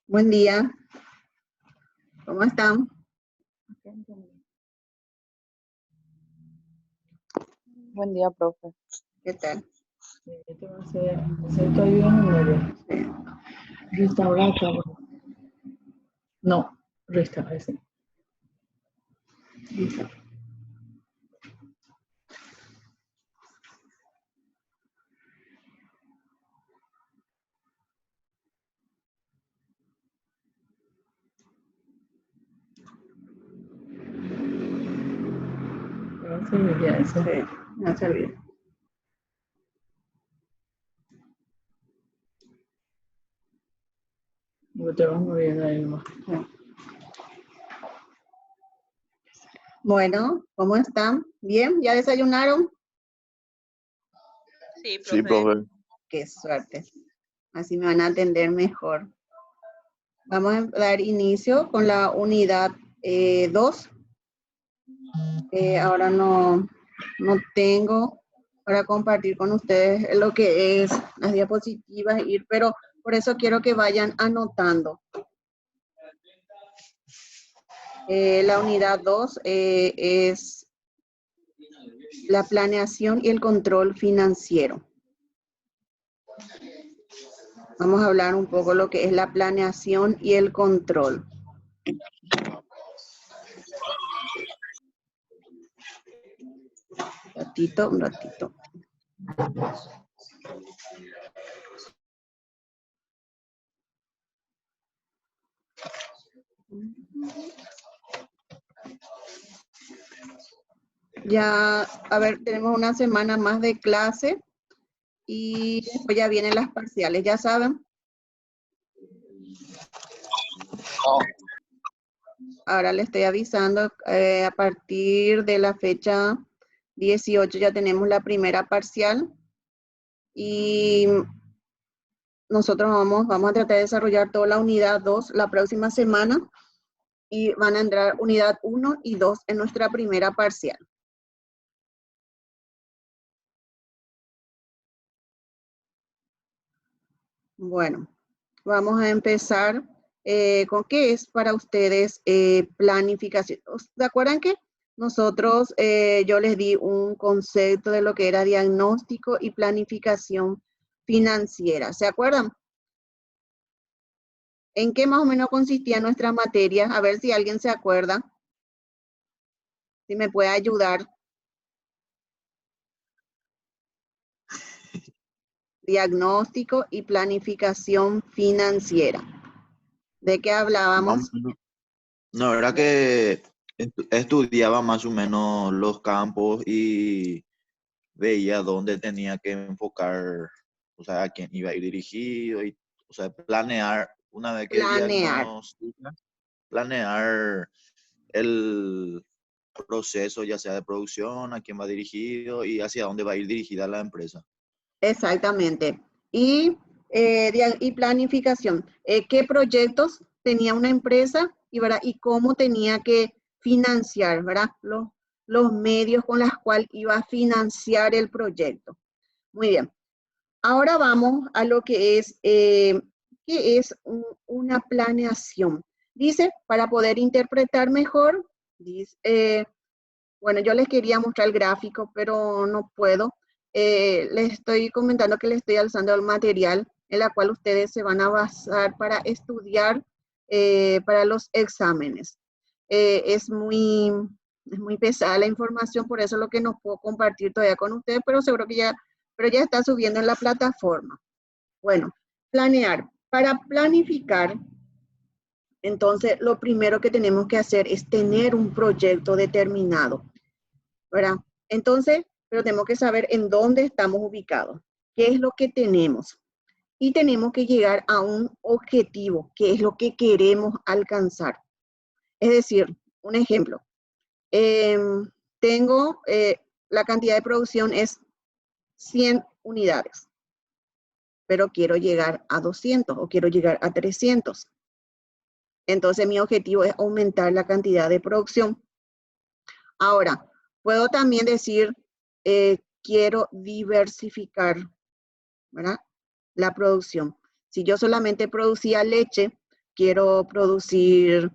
Buen día. ¿Cómo están? Buen día, profe. ¿Qué tal? Este va a ser concepto ayuda en memoria. Restaurar, claro. No, restaurar, sí. Listo. Va a servir ya eso. Sí, me va a servir. Porque te vas moviendo ahí nomás. Bueno, ¿cómo están? ¿Bien? ¿Ya desayunaron? Sí, profe. Sí, profe. Qué suerte. Así me van a atender mejor. Vamos a dar inicio con la unidad 2. Ahora no tengo para compartir con ustedes lo que es las diapositivas, pero por eso quiero que vayan anotando. La unidad 2 es la planeación y el control financiero. Vamos a hablar un poco lo que es la planeación y el control. Un ratito. Ya, a ver, tenemos una semana más de clase y después ya vienen las parciales, ¿ya saben? Ahora le estoy avisando, a partir de la fecha 18 ya tenemos la primera parcial y nosotros vamos a tratar de desarrollar toda la unidad 2 la próxima semana y van a entrar unidad 1 y 2 en nuestra primera parcial. Bueno, vamos a empezar con qué es para ustedes planificación. ¿Se acuerdan que nosotros, yo les di un concepto de lo que era diagnóstico y planificación financiera? ¿Se acuerdan? ¿En qué más o menos consistía nuestra materia? A ver si alguien se acuerda. Si me puede ayudar. Diagnóstico y planificación financiera. ¿De qué hablábamos? No, era que estudiaba más o menos los campos y veía dónde tenía que enfocar, o sea, a quién iba a ir dirigido, y, o sea, planear, una vez que Planear. diagnostica, planear el proceso, ya sea de producción, a quién va dirigido y hacia dónde va a ir dirigida la empresa. Exactamente. Y planificación. ¿Qué proyectos tenía una empresa ¿verdad? Y cómo tenía que financiar, ¿verdad? Los medios con los cuales iba a financiar el proyecto. Muy bien. Ahora vamos a lo que es, ¿qué es una planeación? Dice, para poder interpretar mejor, dice, bueno, yo les quería mostrar el gráfico, pero no puedo. Les estoy comentando que les estoy alzando el material en la cual ustedes se van a basar para estudiar para los exámenes. Es muy pesada la información, por eso es lo que no puedo compartir todavía con ustedes, pero seguro que ya está subiendo en la plataforma. Bueno, planear. Para planificar, entonces lo primero que tenemos que hacer es tener un proyecto determinado, ¿verdad? Entonces, pero tenemos que saber en dónde estamos ubicados, qué es lo que tenemos. Y tenemos que llegar a un objetivo, qué es lo que queremos alcanzar. Es decir, un ejemplo, tengo la cantidad de producción es 100 unidades, pero quiero llegar a 200 o quiero llegar a 300. Entonces mi objetivo es aumentar la cantidad de producción. Ahora, puedo también decir, quiero diversificar, ¿verdad?, la producción. Si yo solamente producía leche, quiero producir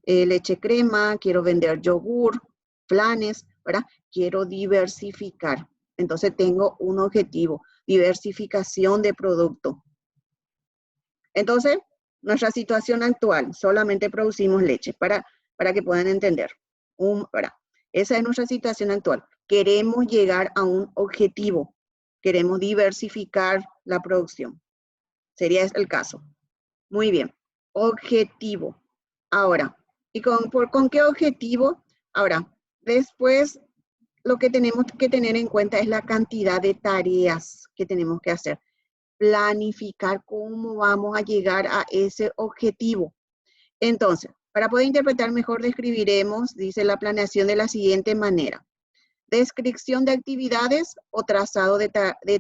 leche crema, quiero vender yogur, flanes, ¿verdad? Quiero diversificar. Entonces tengo un objetivo, diversificación de producto. Entonces, nuestra situación actual, solamente producimos leche, para que puedan entender. ¿Verdad? Esa es nuestra situación actual. Queremos llegar a un objetivo. Queremos diversificar la producción. Sería ese el caso. Muy bien. Objetivo. Ahora, ¿y con qué objetivo? Ahora, después lo que tenemos que tener en cuenta es la cantidad de tareas que tenemos que hacer. Planificar cómo vamos a llegar a ese objetivo. Entonces, para poder interpretar mejor, describiremos, dice la planeación de la siguiente manera. Descripción de actividades o trazado de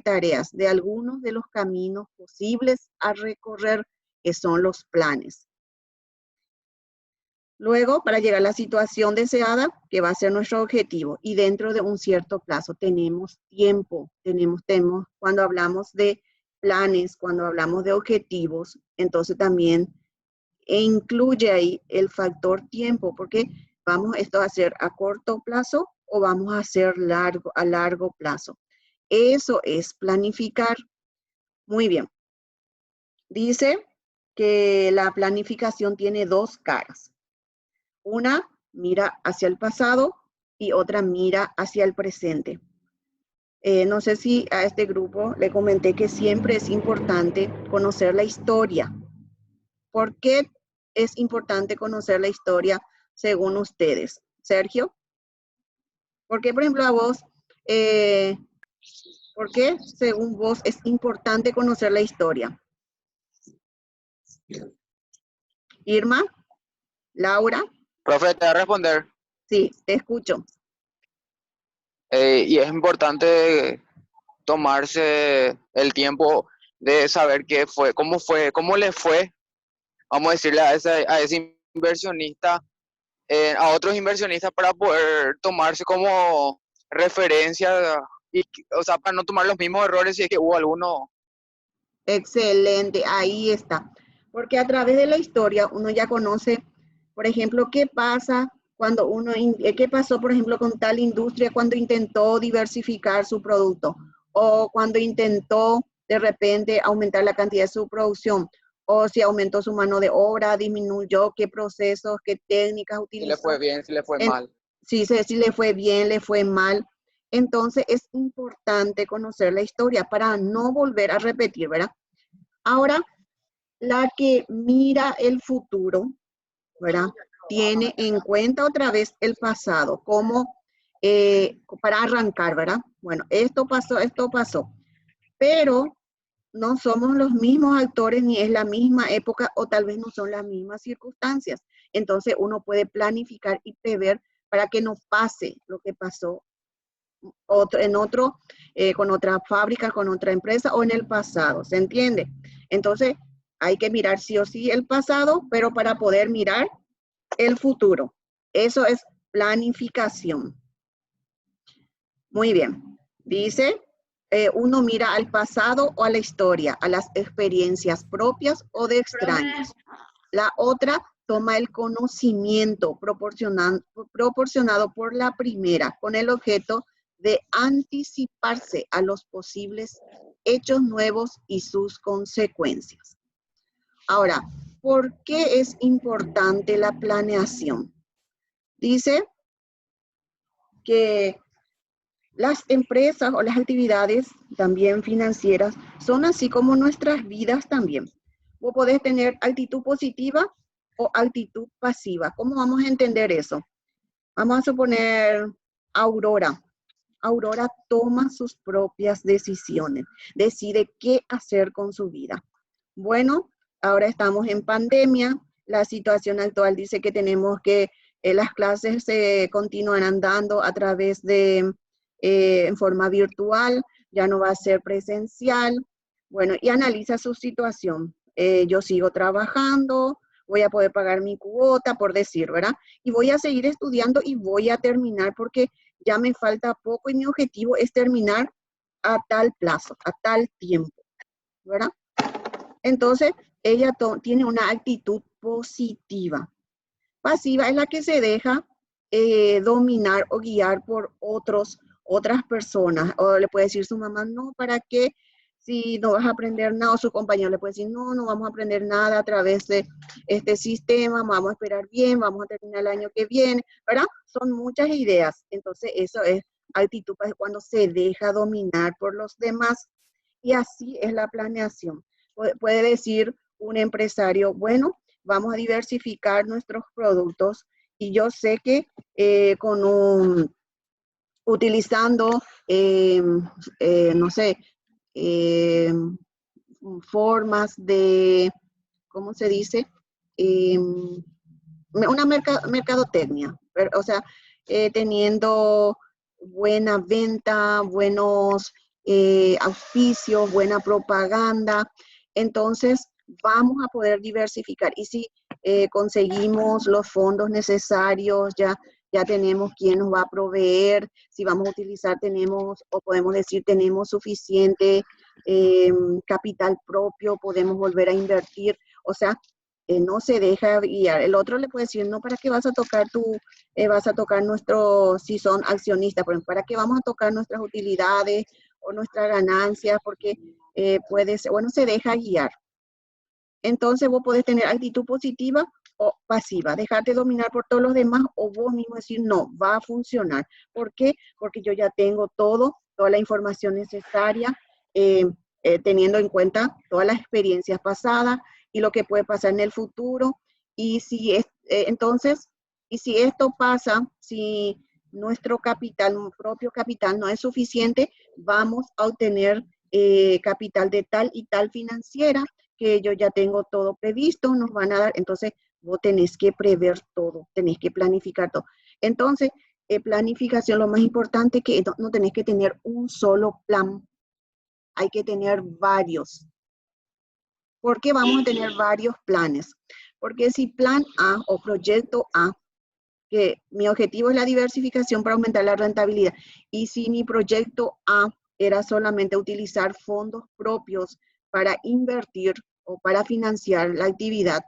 tareas de algunos de los caminos posibles a recorrer, que son los planes. Luego, para llegar a la situación deseada, que va a ser nuestro objetivo, y dentro de un cierto plazo, tenemos tiempo, cuando hablamos de planes, cuando hablamos de objetivos, entonces también incluye ahí el factor tiempo, porque esto va a ser a corto plazo o vamos a hacer a largo plazo. Eso es planificar. Muy bien. Dice que la planificación tiene dos caras. Una mira hacia el pasado y otra mira hacia el presente. No sé si a este grupo le comenté que siempre es importante conocer la historia. ¿Por qué es importante conocer la historia según ustedes? Sergio, ¿por qué, por ejemplo, a vos, por qué según vos es importante conocer la historia? Irma, Laura. Profe, te voy a responder. Sí, te escucho. Y es importante tomarse el tiempo de saber qué fue, cómo le fue, vamos a decirle a ese inversionista, a otros inversionistas, para poder tomarse como referencia, o sea, para no tomar los mismos errores si es que hubo alguno. Excelente, ahí está. Porque a través de la historia uno ya conoce, por ejemplo, qué pasó, por ejemplo, con tal industria cuando intentó diversificar su producto, o cuando intentó de repente aumentar la cantidad de su producción, o si aumentó su mano de obra, disminuyó, qué procesos, qué técnicas utilizó. Si le fue bien, si le fue mal. Sí, si le fue bien, le fue mal. Entonces es importante conocer la historia para no volver a repetir, ¿verdad? Ahora, la que mira el futuro, ¿verdad?, tiene en cuenta otra vez el pasado, como para arrancar, ¿verdad? Bueno, esto pasó, pero no somos los mismos actores ni es la misma época o tal vez no son las mismas circunstancias. Entonces uno puede planificar y prever para que no pase lo que pasó con otra fábrica, con otra empresa o en el pasado, ¿se entiende? Entonces hay que mirar sí o sí el pasado, pero para poder mirar el futuro. Eso es planificación. Muy bien. Dice, uno mira al pasado o a la historia, a las experiencias propias o de extraños. La otra toma el conocimiento proporcionado por la primera con el objeto de anticiparse a los posibles hechos nuevos y sus consecuencias. Ahora, ¿por qué es importante la planeación? Dice que las empresas o las actividades también financieras son así como nuestras vidas también. Vos podés tener actitud positiva o actitud pasiva. ¿Cómo vamos a entender eso? Vamos a suponer Aurora. Aurora toma sus propias decisiones, decide qué hacer con su vida. Bueno, ahora estamos en pandemia, la situación actual dice que tenemos que las clases se continuarán dando a través de, en forma virtual, ya no va a ser presencial. Bueno, y analiza su situación. Yo sigo trabajando, voy a poder pagar mi cuota, por decir, ¿verdad? Y voy a seguir estudiando y voy a terminar porque ya me falta poco y mi objetivo es terminar a tal plazo, a tal tiempo, ¿verdad? Entonces, ella tiene una actitud positiva. Pasiva es la que se deja dominar o guiar por otras personas. O le puede decir su mamá, no, ¿para qué? Si no vas a aprender nada, o su compañero le puede decir, no, no vamos a aprender nada a través de este sistema, vamos a esperar bien, vamos a terminar el año que viene, ¿verdad? Son muchas ideas. Entonces, eso es actitud cuando se deja dominar por los demás. Y así es la planeación. Puede decir un empresario, bueno, vamos a diversificar nuestros productos y yo sé que utilizando, no sé, formas de, ¿cómo se dice? Una mercadotecnia, o sea, teniendo buena venta, buenos auspicios, buena propaganda, entonces vamos a poder diversificar. Y si conseguimos los fondos necesarios, ya tenemos quién nos va a proveer, si vamos a utilizar, tenemos, o podemos decir, tenemos suficiente capital propio, podemos volver a invertir, o sea, no se deja guiar. El otro le puede decir, no, ¿para qué vas a tocar vas a tocar si son accionistas, por ejemplo, ¿para qué vamos a tocar nuestras utilidades o nuestras ganancias? Porque puede ser, bueno, se deja guiar. Entonces vos podés tener actitud positiva o pasiva, dejarte dominar por todos los demás o vos mismo decir, no, va a funcionar. ¿Por qué? Porque yo ya tengo toda la información necesaria, teniendo en cuenta todas las experiencias pasadas y lo que puede pasar en el futuro. Y si entonces, y si esto pasa, si nuestro propio capital no es suficiente, vamos a obtener capital de tal y tal financiera, que yo ya tengo todo previsto, nos van a dar, entonces vos tenés que prever todo, tenés que planificar todo. Entonces, planificación, lo más importante es que no tenés que tener un solo plan, hay que tener varios. ¿Por qué vamos a tener varios planes? Porque si plan A o proyecto A, que mi objetivo es la diversificación para aumentar la rentabilidad, y si mi proyecto A era solamente utilizar fondos propios para invertir o para financiar la actividad,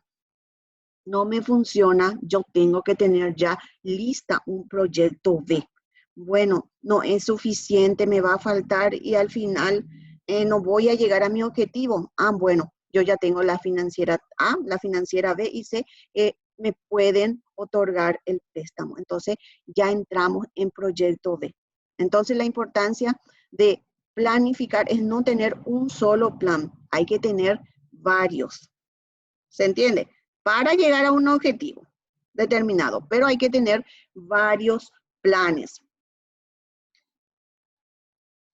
no me funciona, yo tengo que tener ya lista un proyecto B. Bueno, no es suficiente, me va a faltar y al final no voy a llegar a mi objetivo. Bueno, yo ya tengo la financiera A, la financiera B y C, me pueden otorgar el préstamo. Entonces, ya entramos en proyecto B. Entonces, la importancia de planificar es no tener un solo plan, hay que tener varios. ¿Se entiende? Para llegar a un objetivo determinado, pero hay que tener varios planes.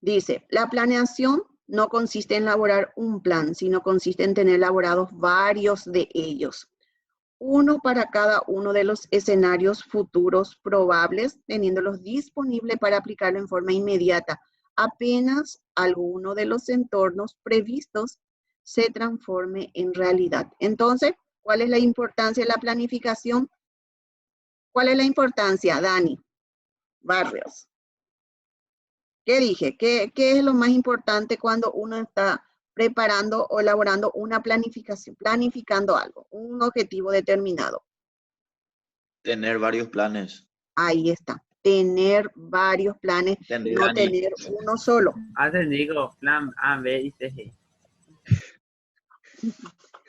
Dice, la planeación no consiste en elaborar un plan, sino consiste en tener elaborados varios de ellos. Uno para cada uno de los escenarios futuros probables, teniéndolos disponibles para aplicarlo en forma inmediata, apenas alguno de los entornos previstos se transforme en realidad. Entonces, ¿cuál es la importancia de la planificación? ¿Cuál es la importancia, Dani Barrios? ¿Qué dije? ¿Qué es lo más importante cuando uno está preparando o elaborando una planificación, planificando algo, un objetivo determinado? Tener varios planes. Ahí está, tener varios planes, Entendí, no Dani. tener uno solo. Digo, plan A, B y C.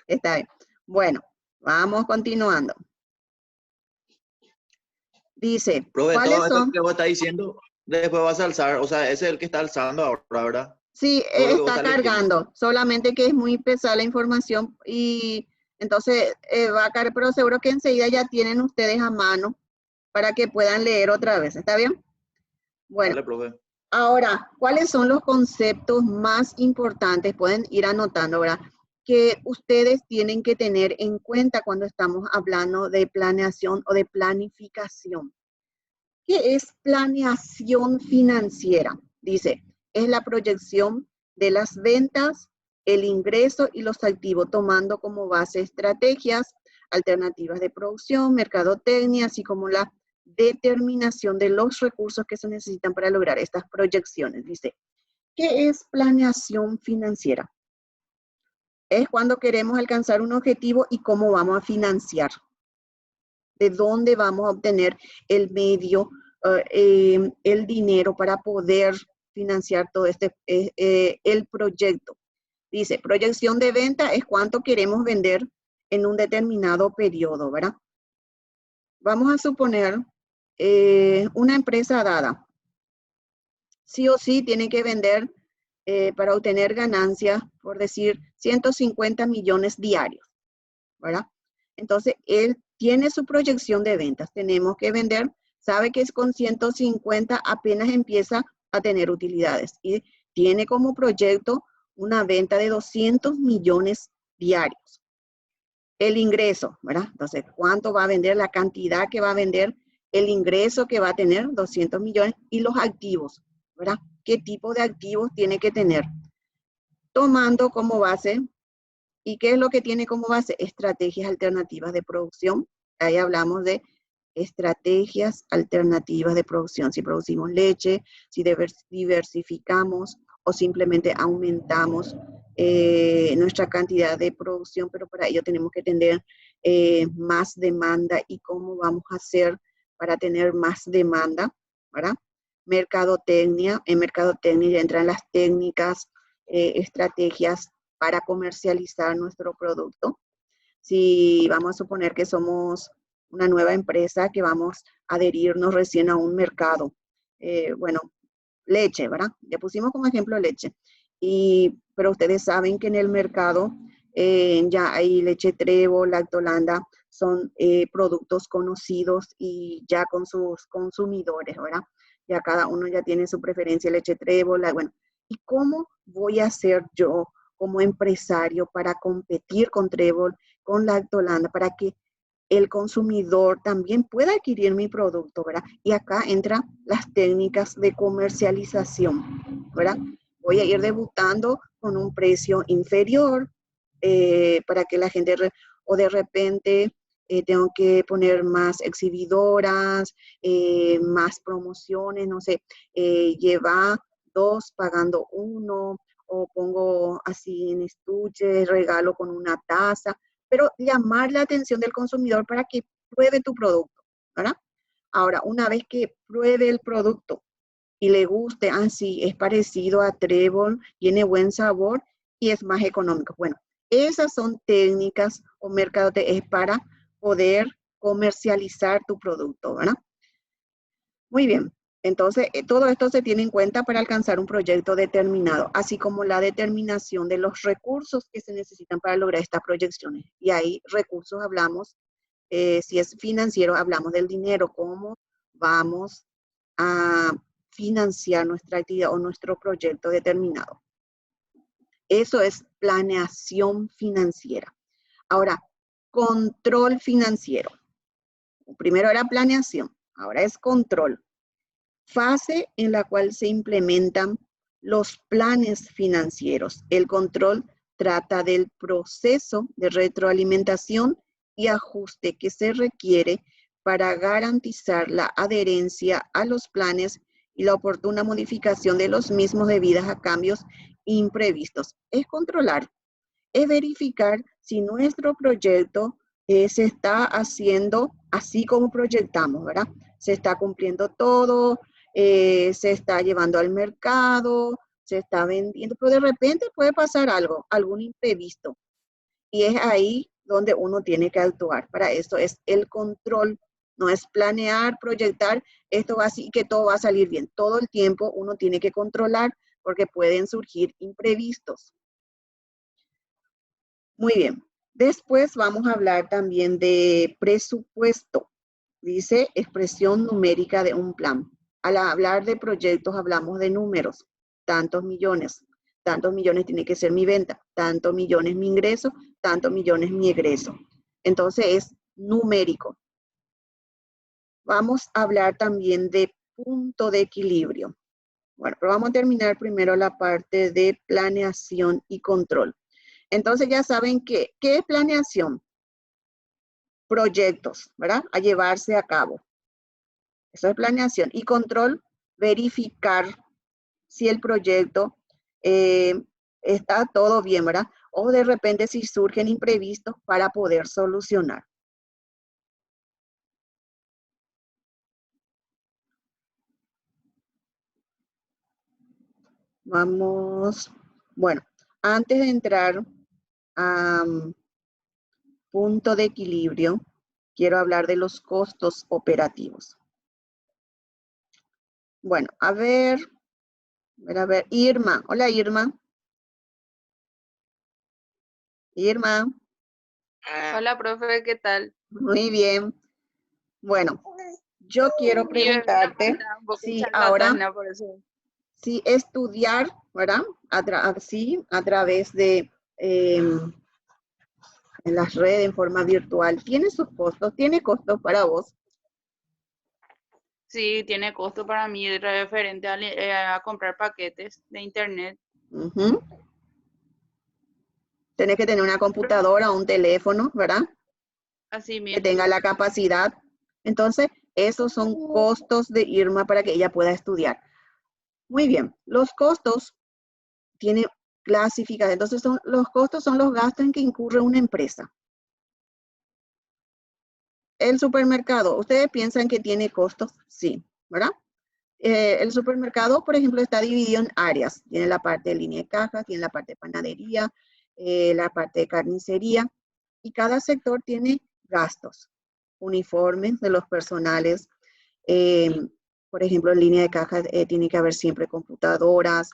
Está bien. Bueno, vamos continuando. Dice, Profe, ¿cuáles todo esto son? que vos estás diciendo, después vas a alzar, o sea, ese es el que está alzando ahora, ¿verdad? Sí, Todo lo que vos está estás leyendo. cargando, solamente que es muy pesada la información y entonces va a cargar, pero seguro que enseguida ya tienen ustedes a mano para que puedan leer otra vez, ¿está bien? Bueno, Dale, profe. ahora, ¿cuáles son los conceptos más importantes? Pueden ir anotando, ¿verdad? Que ustedes tienen que tener en cuenta cuando estamos hablando de planeación o de planificación. ¿Qué es planeación financiera? Dice, es la proyección de las ventas, el ingreso y los activos, tomando como base estrategias, alternativas de producción, mercadotecnia, así como la determinación de los recursos que se necesitan para lograr estas proyecciones. Dice, ¿qué es planeación financiera? Es cuando queremos alcanzar un objetivo y cómo vamos a financiar. De dónde vamos a obtener el medio, el dinero para poder financiar todo el proyecto. Dice, proyección de venta es cuánto queremos vender en un determinado periodo, ¿verdad? Vamos a suponer una empresa dada. Sí o sí tiene que vender para obtener ganancias, por decir, 150 millones diarios, ¿verdad? Entonces, él tiene su proyección de ventas. Tenemos que vender, sabe que es con 150 apenas empieza a tener utilidades. Y tiene como proyecto una venta de 200 millones diarios. El ingreso, ¿verdad? Entonces, ¿cuánto va a vender? La cantidad que va a vender, el ingreso que va a tener, 200 millones, y los activos, ¿verdad? ¿Qué tipo de activos tiene que tener? Tomando como base, ¿y qué es lo que tiene como base? Estrategias alternativas de producción. Ahí hablamos de estrategias alternativas de producción. Si producimos leche, si diversificamos o simplemente aumentamos nuestra cantidad de producción, pero para ello tenemos que tener más demanda y cómo vamos a hacer para tener más demanda, ¿verdad? Mercadotecnia, en mercadotecnia entran las técnicas, estrategias para comercializar nuestro producto. Si vamos a suponer que somos una nueva empresa que vamos a adherirnos recién a un mercado, bueno, leche, ¿verdad? Ya pusimos como ejemplo leche. Pero ustedes saben que en el mercado ya hay leche Trébol, Lactolanda, son productos conocidos y ya con sus consumidores, ¿verdad? Ya cada uno ya tiene su preferencia, leche Trébol, bueno. ¿Y cómo voy a hacer yo como empresario para competir con Trébol, con Lactolanda, para que el consumidor también pueda adquirir mi producto, ¿verdad? Y acá entran las técnicas de comercialización, ¿verdad? Voy a ir debutando con un precio inferior para que la gente, o de repente tengo que poner más exhibidoras, más promociones, no sé, lleva 2 pagando 1, o pongo así en estuches, regalo con una taza, pero llamar la atención del consumidor para que pruebe tu producto, ¿verdad? Ahora, una vez que pruebe el producto y le guste, sí, es parecido a Trébol, tiene buen sabor y es más económico. Bueno, esas son técnicas o mercadotecnia para poder comercializar tu producto, ¿verdad? Muy bien. Entonces, todo esto se tiene en cuenta para alcanzar un proyecto determinado, así como la determinación de los recursos que se necesitan para lograr estas proyecciones. Y ahí recursos hablamos, si es financiero, hablamos del dinero, cómo vamos a financiar nuestra actividad o nuestro proyecto determinado. Eso es planeación financiera. Ahora, control financiero. Primero era planeación, ahora es control. Fase en la cual se implementan los planes financieros. El control trata del proceso de retroalimentación y ajuste que se requiere para garantizar la adherencia a los planes y la oportuna modificación de los mismos debidas a cambios imprevistos. Es controlar, es verificar si nuestro proyecto se está haciendo así como proyectamos, ¿verdad? Se está cumpliendo todo, se está llevando al mercado, se está vendiendo, pero de repente puede pasar algo, algún imprevisto. Y es ahí donde uno tiene que actuar. Para eso es el control, no es planear, proyectar, esto va así que todo va a salir bien. Todo el tiempo uno tiene que controlar porque pueden surgir imprevistos. Muy bien. Después vamos a hablar también de presupuesto. Dice expresión numérica de un plan. Al hablar de proyectos hablamos de números. Tantos millones tiene que ser mi venta. Tantos millones mi ingreso. Tantos millones mi egreso. Entonces es numérico. Vamos a hablar también de punto de equilibrio. Bueno, pero vamos a terminar primero la parte de planeación y control. Entonces ya saben ¿qué es planeación? Proyectos, ¿verdad? A llevarse a cabo. Eso es planeación. Y control, verificar si el proyecto está todo bien, ¿verdad? O de repente si surgen imprevistos para poder solucionar. Vamos, bueno, antes de entrar a punto de equilibrio, quiero hablar de los costos operativos. Bueno, a ver, Irma. Hola, Irma. Irma. Hola, profe, ¿qué tal? Muy bien. Bueno, yo quiero preguntarte Está un poco si ahora, charlatana, por eso. si estudiar, ¿verdad? A través de en las redes en forma virtual, ¿tiene sus costos? ¿Tiene costos para vos? Sí, tiene costo para mí referente a comprar paquetes de internet. Ujú. Tenés que tener una computadora o un teléfono, ¿verdad? Así Que mismo. tenga la capacidad. Entonces, esos son costos de Irma para que ella pueda estudiar. Muy bien, los costos tienen clasificación. Entonces, los costos son los gastos en que incurre una empresa. El supermercado, ¿ustedes piensan que tiene costos? Sí, ¿verdad? El supermercado, por ejemplo, está dividido en áreas. Tiene la parte de línea de cajas, tiene la parte de panadería, la parte de carnicería, y cada sector tiene gastos, uniformes de los personales. eh, por ejemplo, en línea de cajas tiene que haber siempre computadoras,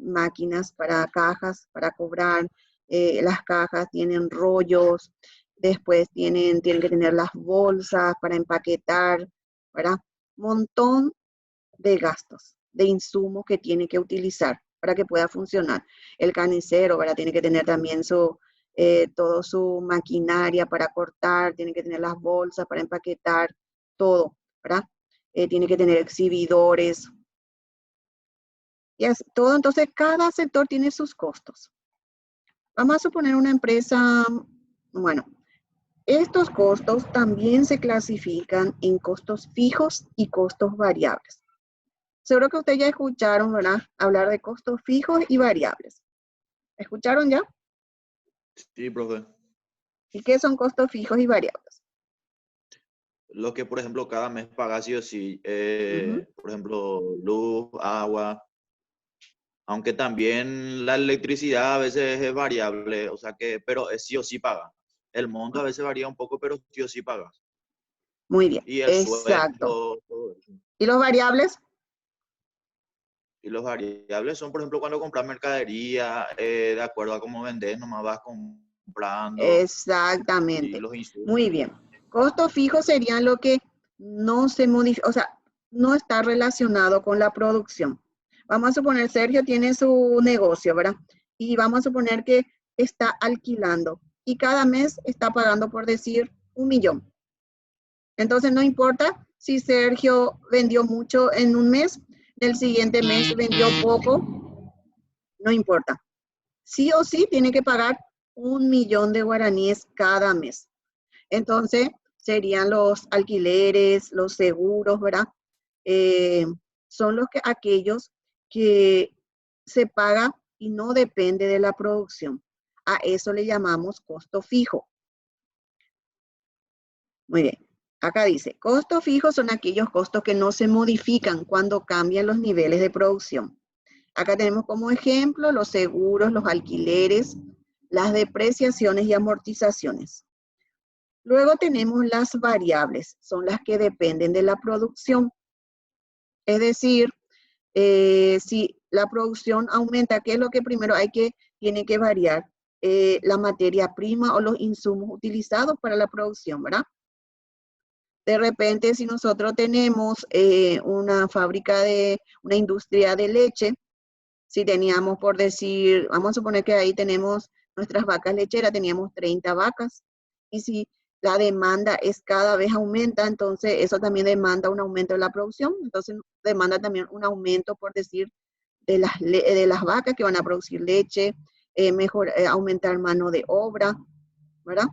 máquinas para cajas, para cobrar. Las cajas tienen rollos, después tienen que tener las bolsas para empaquetar, ¿verdad? Montón de gastos, de insumos que tiene que utilizar para que pueda funcionar. El carnicero, ¿verdad? Tiene que tener también toda su maquinaria para cortar, tiene que tener las bolsas para empaquetar, todo, ¿verdad? Tiene que tener exhibidores. Y así, todo, entonces cada sector tiene sus costos. Vamos a suponer una empresa, bueno, estos costos también se clasifican en costos fijos y costos variables. Seguro que ustedes ya escucharon, ¿verdad? Hablar de costos fijos y variables. ¿Escucharon ya? Sí, profe. ¿Y qué son costos fijos y variables? Lo que, por ejemplo, cada mes pagas sí o sí. Ujú. Por ejemplo, luz, agua. Aunque también la electricidad a veces es variable, o sea que, pero es sí o sí paga. El monto a veces varía un poco, pero sí o sí pagas. Muy bien, Y el exacto. sueldo, todo eso. ¿Y los variables? Y los variables son, por ejemplo, cuando compras mercadería, de acuerdo a cómo vendes, nomás vas comprando y Exactamente. los insumos. Muy bien. Costos fijos serían lo que no se modifica, o sea, no está relacionado con la producción. Vamos a suponer, Sergio tiene su negocio, ¿verdad? Y vamos a suponer que está alquilando y cada mes está pagando, por decir, 1.000.000. Entonces no importa si Sergio vendió mucho en un mes, el siguiente mes vendió poco, no importa. Sí o sí tiene que pagar 1.000.000 de guaraníes cada mes. Entonces serían los alquileres, los seguros, ¿verdad? Eh, son aquellos que se paga y no depende de la producción. A eso le llamamos costo fijo. Muy bien. Acá dice, costos fijos son aquellos costos que no se modifican cuando cambian los niveles de producción. Acá tenemos como ejemplo los seguros, los alquileres, las depreciaciones y amortizaciones. Luego tenemos las variables, son las que dependen de la producción. Es decir, si la producción aumenta, ¿qué es lo que primero tiene que variar? La materia prima o los insumos utilizados para la producción, ¿verdad? De repente, si nosotros tenemos una una industria de leche, si teníamos, por decir, vamos a suponer que ahí tenemos nuestras vacas lecheras, teníamos 30 vacas, y si la demanda es cada vez aumenta, entonces eso también demanda un aumento de la producción, entonces demanda también un aumento, por decir, de las vacas que van a producir leche, aumentar mano de obra, ¿verdad?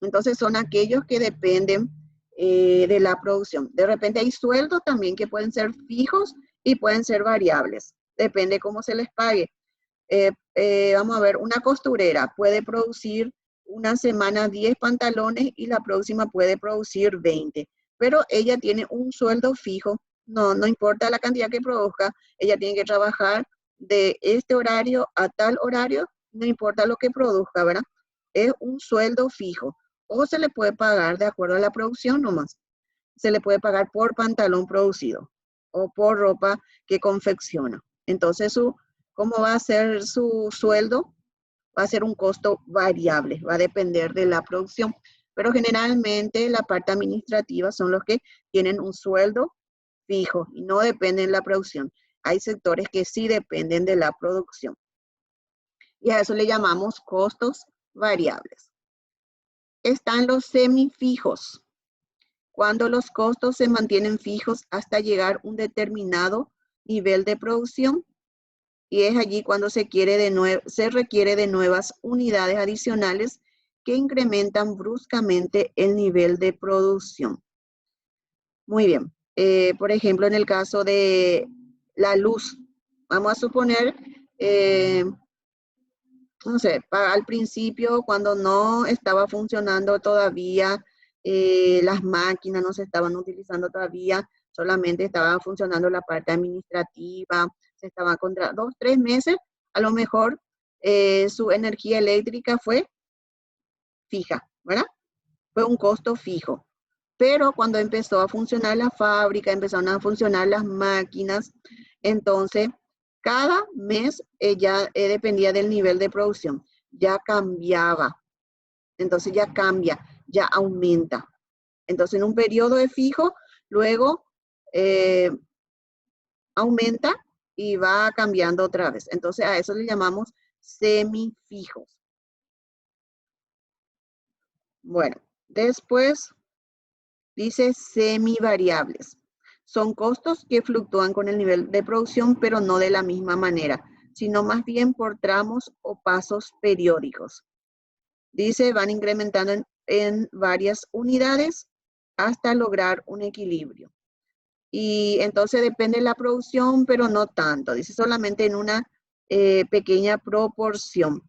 Entonces son aquellos que dependen de la producción. De repente hay sueldos también que pueden ser fijos y pueden ser variables, depende cómo se les pague. Vamos a ver, una costurera puede producir una semana 10 pantalones y la próxima puede producir 20, pero ella tiene un sueldo fijo, no importa la cantidad que produzca, ella tiene que trabajar de este horario a tal horario, no importa lo que produzca, ¿verdad? Es un sueldo fijo, o se le puede pagar de acuerdo a la producción nomás, se le puede pagar por pantalón producido o por ropa que confecciona. Entonces, ¿cómo va a ser su sueldo? Va a ser un costo variable, va a depender de la producción. Pero generalmente la parte administrativa son los que tienen un sueldo fijo y no dependen de la producción. Hay sectores que sí dependen de la producción. Y a eso le llamamos costos variables. Están los semifijos, cuando los costos se mantienen fijos hasta llegar a un determinado nivel de producción. Y es allí cuando se requiere de nuevas unidades adicionales que incrementan bruscamente el nivel de producción. Muy bien. Por ejemplo, en el caso de la luz, vamos a suponer, no sé, al principio, cuando no estaba funcionando todavía, las máquinas no se estaban utilizando todavía, solamente estaba funcionando la parte administrativa, se estaba contra 2, 3 meses, a lo mejor su energía eléctrica fue fija, ¿verdad? Fue un costo fijo. Pero cuando empezó a funcionar la fábrica, empezaron a funcionar las máquinas, entonces cada mes ya dependía del nivel de producción, ya cambiaba, entonces ya cambia, ya aumenta. Entonces en un periodo de fijo, luego aumenta y va cambiando otra vez. Entonces a eso le llamamos semifijos. Bueno, después dice semivariables. Son costos que fluctúan con el nivel de producción, pero no de la misma manera, sino más bien por tramos o pasos periódicos. Dice, van incrementando en varias unidades hasta lograr un equilibrio. Y entonces depende de la producción, pero no tanto. Dice solamente en una pequeña proporción.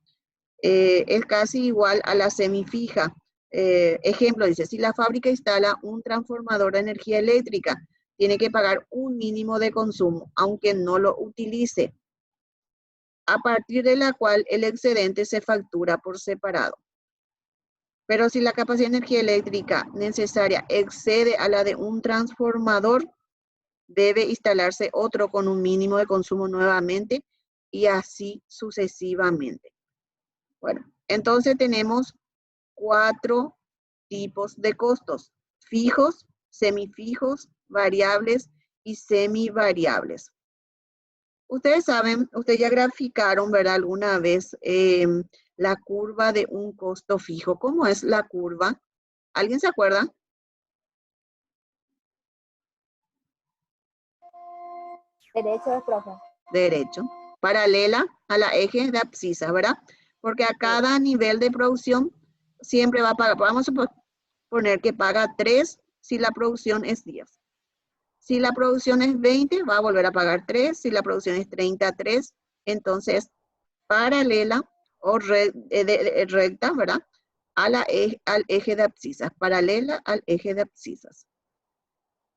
Es casi igual a la semifija. Ejemplo, dice, si la fábrica instala un transformador de energía eléctrica, tiene que pagar un mínimo de consumo, aunque no lo utilice, a partir de la cual el excedente se factura por separado. Pero si la capacidad de energía eléctrica necesaria excede a la de un transformador, debe instalarse otro con un mínimo de consumo nuevamente y así sucesivamente. Bueno, entonces tenemos 4 tipos de costos: fijos, semifijos, variables y semivariables. Ustedes saben, ustedes ya graficaron, ¿verdad? Alguna vez la curva de un costo fijo. ¿Cómo es la curva? ¿Alguien se acuerda? Derecho, profe. Derecho. Paralela a la eje de abscisas, ¿verdad? Porque a cada nivel de producción siempre va a pagar. Vamos a poner que paga 3 si la producción es 10. Si la producción es 20, va a volver a pagar 3. Si la producción es 33, entonces paralela o recta, ¿verdad? Al eje de abscisas. Paralela al eje de abscisas.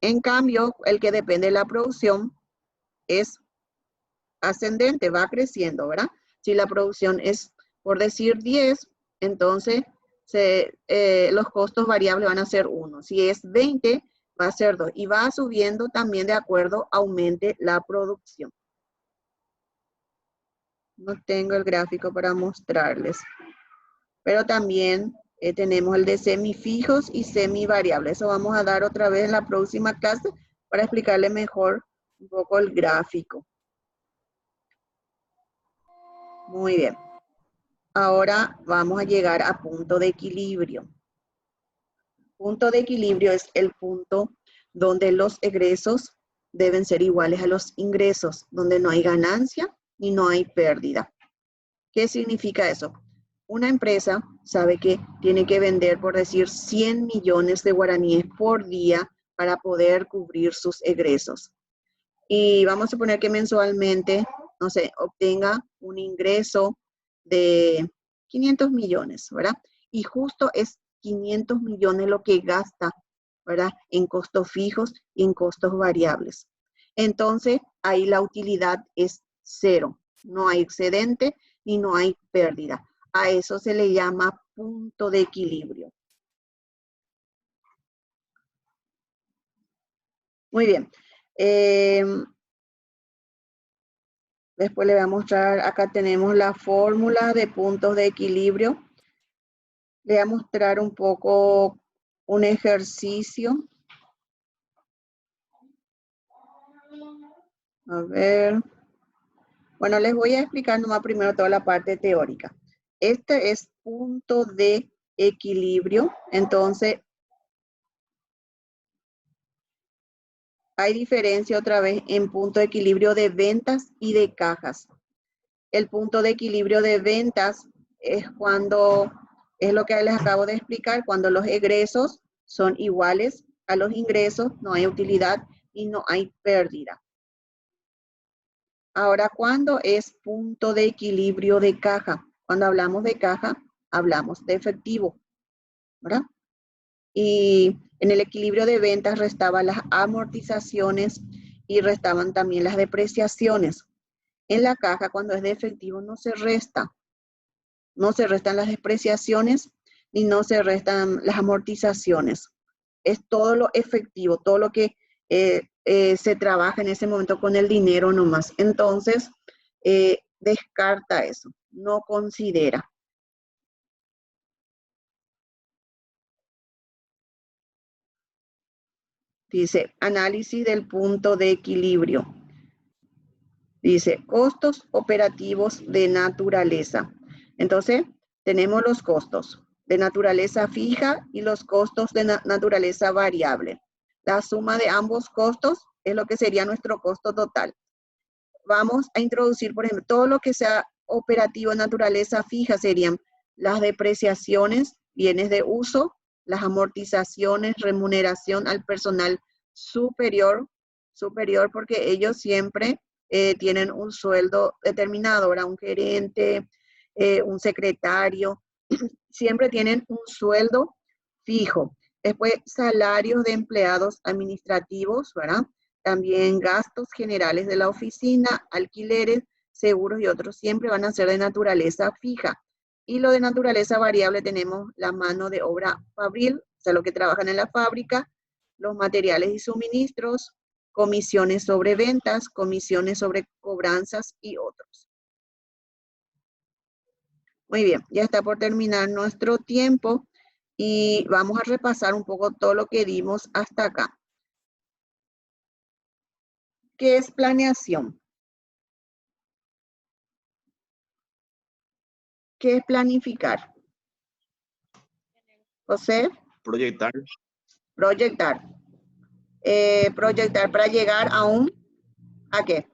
En cambio, el que depende de la producción es ascendente, va creciendo, ¿verdad? Si la producción es, por decir, 10, entonces los costos variables van a ser 1. Si es 20, va a ser 2. Y va subiendo también de acuerdo aumente la producción. No tengo el gráfico para mostrarles. Pero también tenemos el de semifijos y semivariables. Eso vamos a dar otra vez en la próxima clase para explicarle mejor un poco el gráfico. Muy bien. Ahora vamos a llegar a punto de equilibrio. Punto de equilibrio es el punto donde los egresos deben ser iguales a los ingresos, donde no hay ganancia y no hay pérdida. ¿Qué significa eso? Una empresa sabe que tiene que vender, por decir, 100 millones de guaraníes por día para poder cubrir sus egresos. Y vamos a suponer que mensualmente, no sé, obtenga un ingreso de 500 millones, ¿verdad? Y justo es 500 millones lo que gasta, ¿verdad? En costos fijos y en costos variables. Entonces, ahí la utilidad es cero. No hay excedente y no hay pérdida. A eso se le llama punto de equilibrio. Muy bien. Después le voy a mostrar, acá tenemos la fórmula de puntos de equilibrio. Le voy a mostrar un poco un ejercicio. A ver. Bueno, les voy a explicar nomás primero toda la parte teórica. Este es punto de equilibrio. Entonces, hay diferencia otra vez en punto de equilibrio de ventas y de cajas. El punto de equilibrio de ventas es cuando, es lo que les acabo de explicar, cuando los egresos son iguales a los ingresos, no hay utilidad y no hay pérdida. Ahora, ¿cuándo es punto de equilibrio de caja? Cuando hablamos de caja, hablamos de efectivo, ¿verdad? Y en el equilibrio de ventas restaban las amortizaciones y restaban también las depreciaciones. En la caja, cuando es de efectivo, no se resta. No se restan las depreciaciones ni no se restan las amortizaciones. Es todo lo efectivo, todo lo que se trabaja en ese momento con el dinero nomás. Entonces, descarta eso, no considera. Dice, análisis del punto de equilibrio. Dice, costos operativos de naturaleza. Entonces, tenemos los costos de naturaleza fija y los costos de naturaleza variable. La suma de ambos costos es lo que sería nuestro costo total. Vamos a introducir, por ejemplo, todo lo que sea operativo de naturaleza fija serían las depreciaciones, bienes de uso, las amortizaciones, remuneración al personal superior porque ellos siempre tienen un sueldo determinado, ¿verdad? Un gerente, un secretario, siempre tienen un sueldo fijo. Después, salarios de empleados administrativos, ¿verdad? También gastos generales de la oficina, alquileres, seguros y otros siempre van a ser de naturaleza fija. Y lo de naturaleza variable tenemos la mano de obra fabril, o sea, lo que trabajan en la fábrica, los materiales y suministros, comisiones sobre ventas, comisiones sobre cobranzas y otros. Muy bien, ya está por terminar nuestro tiempo y vamos a repasar un poco todo lo que dimos hasta acá. ¿Qué es planeación? ¿Qué es planificar? José. Proyectar. Proyectar. Proyectar para llegar a un, ¿a qué?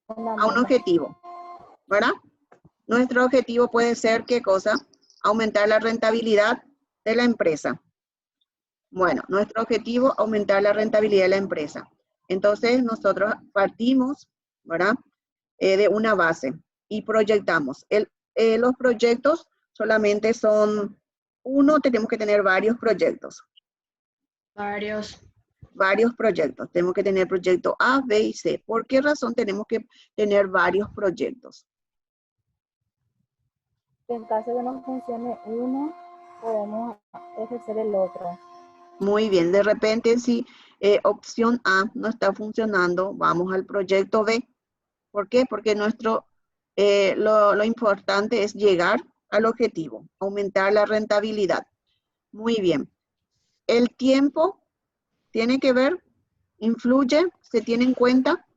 A un objetivo, ¿verdad? Nuestro objetivo puede ser, ¿qué cosa? Aumentar la rentabilidad de la empresa. Bueno, nuestro objetivo, aumentar la rentabilidad de la empresa. Entonces, nosotros partimos, ¿verdad? De una base y proyectamos. Los proyectos solamente son uno, tenemos que tener varios proyectos. Varios proyectos. Tenemos que tener proyecto A, B y C. ¿Por qué razón tenemos que tener varios proyectos? En caso de no funcione uno, podemos ejercer el otro. Muy bien. De repente, si opción A no está funcionando, vamos al proyecto B. ¿Por qué? Porque lo importante es llegar al objetivo, aumentar la rentabilidad. Muy bien. El tiempo tiene que ver, influye, se tiene en cuenta.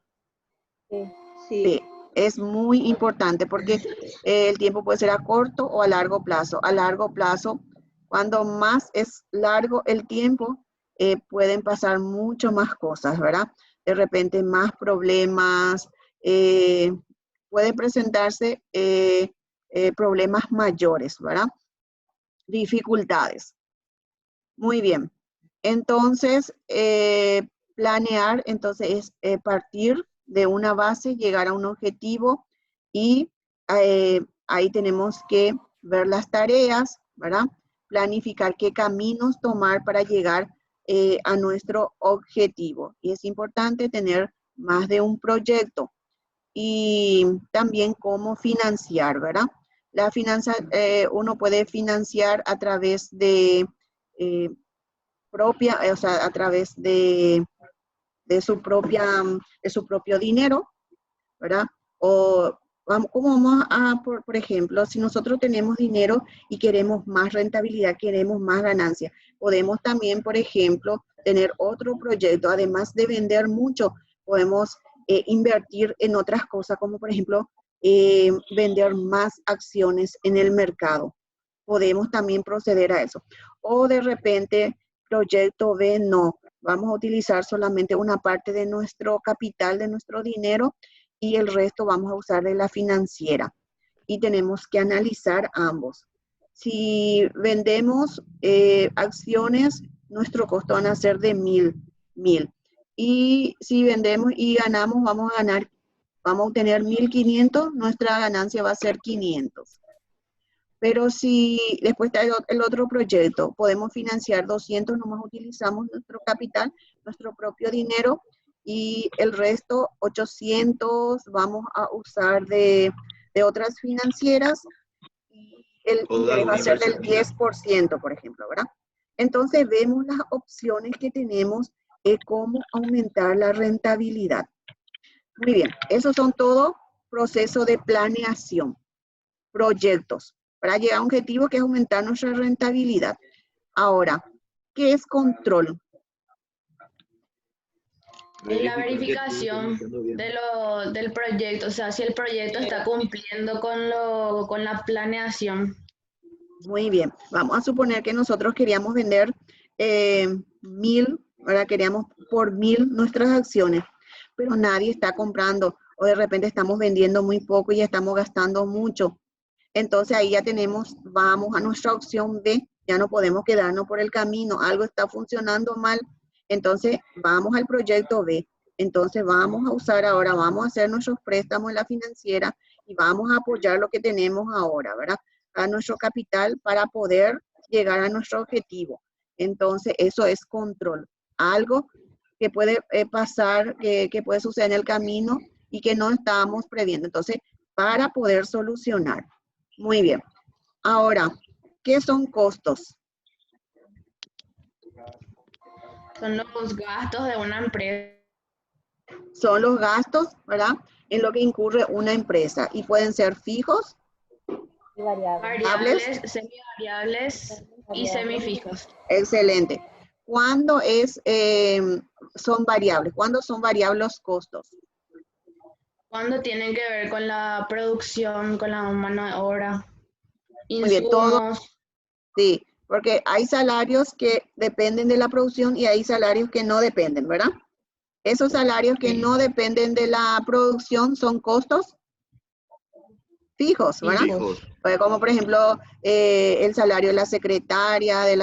Sí. Sí, es muy importante porque el tiempo puede ser a corto o a largo plazo. A largo plazo, Cuando más es largo el tiempo, pueden pasar mucho más cosas, ¿verdad? De repente más problemas, pueden presentarse problemas mayores, ¿verdad? Dificultades. Muy bien. Entonces, planear, entonces, es partir de una base, llegar a un objetivo y ahí tenemos que ver las tareas, ¿verdad? Planificar qué caminos tomar para llegar a nuestro objetivo. Y es importante tener más de un proyecto y también cómo financiar, ¿verdad? La finanza, uno puede financiar a través de o sea, a través de su propio dinero, ¿verdad? O ¿cómo vamos a, por ejemplo, si nosotros tenemos dinero y queremos más rentabilidad, queremos más ganancia, podemos también, por ejemplo, tener otro proyecto, además de vender mucho, podemos invertir en otras cosas, como por ejemplo, vender más acciones en el mercado. Podemos también proceder a eso. O de repente, proyecto B, no, vamos a utilizar solamente una parte de nuestro capital, de nuestro dinero, y el resto vamos a usar de la financiera. Y tenemos que analizar ambos. Si vendemos acciones, nuestro costo van a ser de 1.000. Y si vendemos y ganamos, vamos a obtener 1.500, nuestra ganancia va a ser 500. Pero si después está el otro proyecto, podemos financiar 200, nomás utilizamos nuestro capital, nuestro propio dinero, y el resto, 800, vamos a usar de otras financieras, y el interés va a ser del 10%, por ejemplo, ¿verdad? Entonces vemos las opciones que tenemos, cómo aumentar la rentabilidad. Muy bien, esos son todo proceso de planeación, proyectos, para llegar a un objetivo que es aumentar nuestra rentabilidad. Ahora, ¿qué es control? La verificación del proyecto, o sea, si el proyecto está cumpliendo con la planeación. Muy bien, vamos a suponer que nosotros queríamos vender 1.000, ahora queríamos por 1.000 nuestras acciones, pero nadie está comprando, o de repente estamos vendiendo muy poco y estamos gastando mucho. Entonces ahí ya tenemos, vamos a nuestra opción B, ya no podemos quedarnos por el camino, algo está funcionando mal, entonces vamos al proyecto B. Entonces vamos a usar ahora, vamos a hacer nuestros préstamos en la financiera y vamos a apoyar lo que tenemos ahora, ¿verdad? A nuestro capital para poder llegar a nuestro objetivo. Entonces eso es control, algo que puede pasar, que puede suceder en el camino y que no estábamos previendo. Entonces, para poder solucionar. Muy bien. Ahora, ¿qué son costos? Son los gastos de una empresa. Son los gastos, ¿verdad? En lo que incurre una empresa. Y pueden ser fijos, Y variables. Variables, semivariables y semifijos. Excelente. ¿Cuándo son variables? ¿Cuándo son variables los costos? Cuando tienen que ver con la producción, con la mano de obra, Muy bien, todo. insumos. Sí, porque hay salarios que dependen de la producción y hay salarios que no dependen, ¿verdad? Esos salarios que no dependen de la producción son costos fijos, ¿verdad? Fijos. Como por ejemplo el salario de la secretaria, de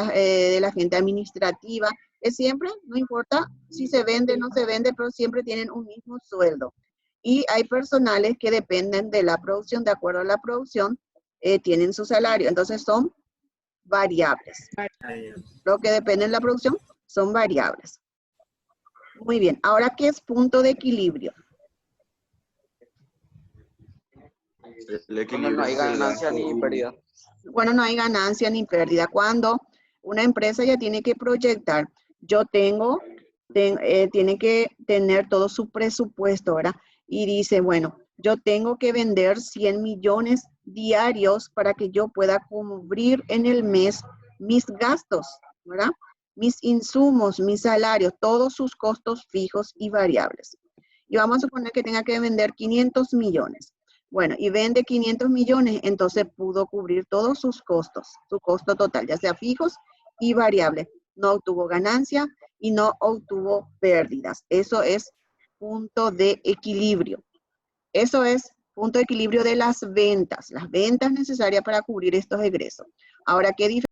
la gente administrativa, es siempre, no importa si se vende o no se vende, pero siempre tienen un mismo sueldo. Y hay personales que dependen de la producción, de acuerdo a la producción, tienen su salario, entonces son variables. Lo que depende de la producción son variables. Muy bien, ahora, ¿qué es punto de equilibrio? El Cuando no hay ganancia ni pérdida. Bueno, no hay ganancia ni pérdida. Cuando una empresa ya tiene que proyectar, tiene que tener todo su presupuesto, ¿verdad? Y dice, bueno, yo tengo que vender 100 millones diarios para que yo pueda cubrir en el mes mis gastos, ¿verdad? Mis insumos, mis salarios, todos sus costos fijos y variables. Y vamos a suponer que tenga que vender 500 millones. Bueno, y vende 500 millones, entonces pudo cubrir todos sus costos, su costo total, ya sea fijos y variables. No obtuvo ganancia y no obtuvo pérdidas. Eso es punto de equilibrio. Eso es punto de equilibrio de las ventas necesarias para cubrir estos egresos. Ahora, ¿qué diferencia